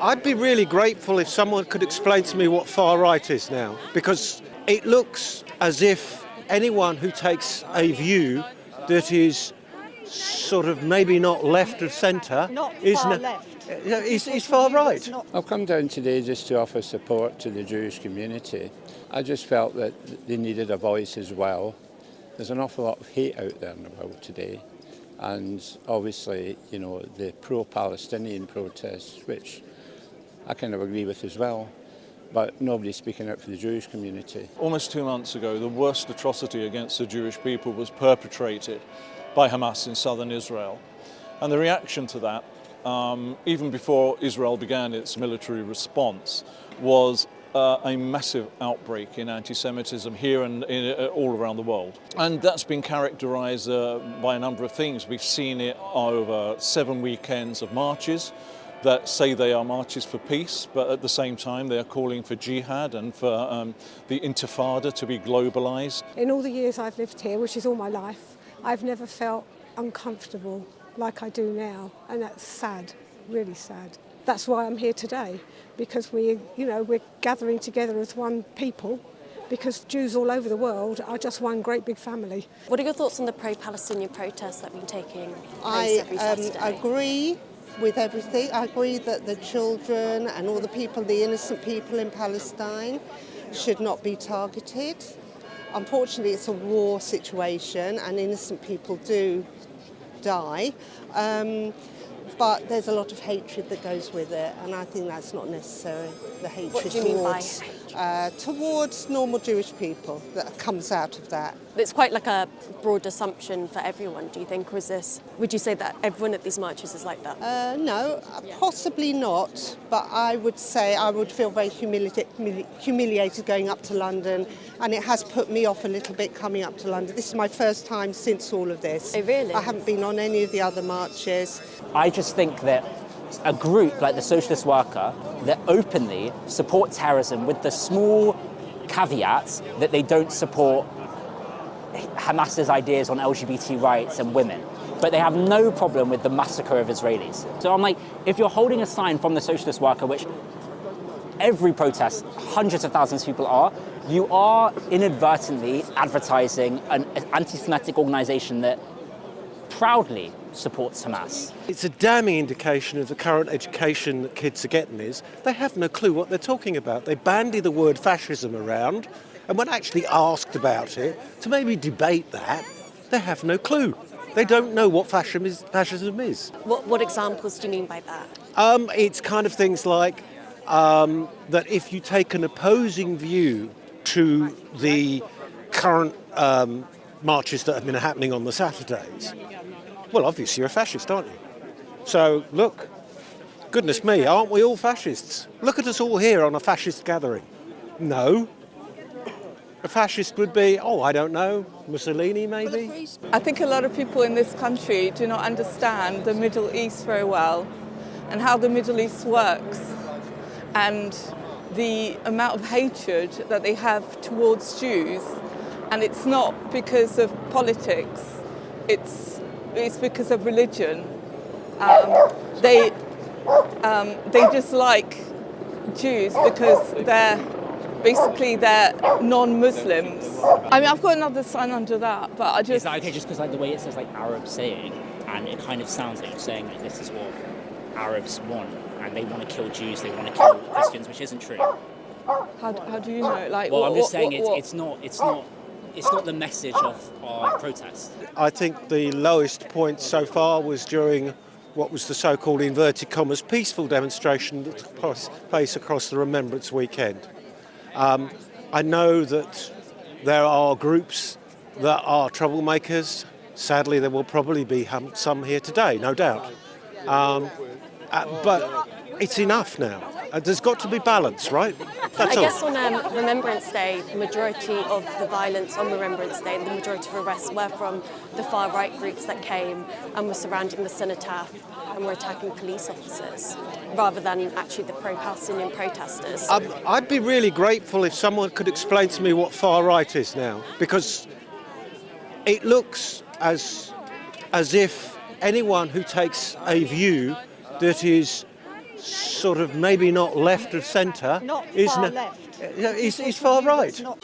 I'd be really grateful if someone could explain to me what far right is now, because it looks as if anyone who takes a view that is sort of maybe not left of centre is far right. I've come down today just to offer support to the Jewish community. I just felt that they needed a voice as well. There's an awful lot of hate out there in the world today. And obviously, you know, the pro-Palestinian protests, which I kind of agree with as well, but nobody's speaking out for the Jewish community. Almost 2 months ago, the worst atrocity against the Jewish people was perpetrated by Hamas in southern Israel. And the reaction to that, even before Israel began its military response, was a massive outbreak in anti-Semitism here and all around the world. And that's been characterized by a number of things. We've seen it over 7 weekends of marches that say they are marches for peace, but at the same time they are calling for jihad and for the intifada to be globalized. In all the years I've lived here, which is all my life, I've never felt uncomfortable like I do now, and that's sad, really sad. That's why I'm here today, because we're gathering together as one people, because Jews all over the world are just one great big family. What are your thoughts on the pro-Palestinian protests that have been taking place every Saturday? I agree with everything. I agree that the children and all the people, the innocent people in Palestine, should not be targeted. Unfortunately, it's a war situation and innocent people do die. But there's a lot of hatred that goes with it, and I think that's not necessary. The hatred what do you mean by hatred? Towards normal Jewish people that comes out of that. It's quite like a broad assumption for everyone, do you think? Or would you say that everyone at these marches is like that? No, possibly not, but I would say I would feel very humiliated going up to London, and it has put me off a little bit coming up to London. This is my first time since all of this. Oh, really? I haven't been on any of the other marches. I just think that a group like the Socialist Worker that openly support terrorism with the small caveats that they don't support Hamas's ideas on LGBT rights and women, but they have no problem with the massacre of Israelis. So I'm like, if you're holding a sign from the Socialist Worker, which every protest, hundreds of thousands of people are, you are inadvertently advertising an anti-Semitic organisation that proudly supports Hamas. It's a damning indication of the current education that kids are getting is they have no clue what they're talking about. They bandy the word fascism around, and when actually asked about it, to maybe debate that, they have no clue. They don't know what fascism is. What examples do you mean by that? It's kind of things like that if you take an opposing view to the current marches that have been happening on the Saturdays, well, obviously you're a fascist, aren't you? So, look, goodness me, aren't we all fascists? Look at us all here on a fascist gathering. No. A fascist would be, I don't know, Mussolini maybe? I think a lot of people in this country do not understand the Middle East very well and how the Middle East works and the amount of hatred that they have towards Jews. And it's not because of politics, it's because of religion. They dislike Jews because they're non-Muslims. I mean, I've got another sign under that, but I just... Is that okay, just because like the way it says like Arab saying, and it kind of sounds like you're saying like this is what Arabs want, and they want to kill Jews, they want to kill Christians, which isn't true. How do you know? Like, well, I'm just saying it's not the message of our protest. I think the lowest point so far was during what was the so-called inverted commas peaceful demonstration that took place across the Remembrance weekend. I know that there are groups that are troublemakers. Sadly, there will probably be some here today, no doubt. But it's enough now. There's got to be balance, right? That's all. I guess on Remembrance Day, the majority of the violence on Remembrance Day, the majority of arrests were from the far-right groups that came and were surrounding the cenotaph and were attacking police officers, rather than actually the pro-Palestinian protesters. I'd be really grateful if someone could explain to me what far-right is now, because it looks as if anyone who takes a view that is sort of maybe not left of centre, Not is far left. He's far right. Not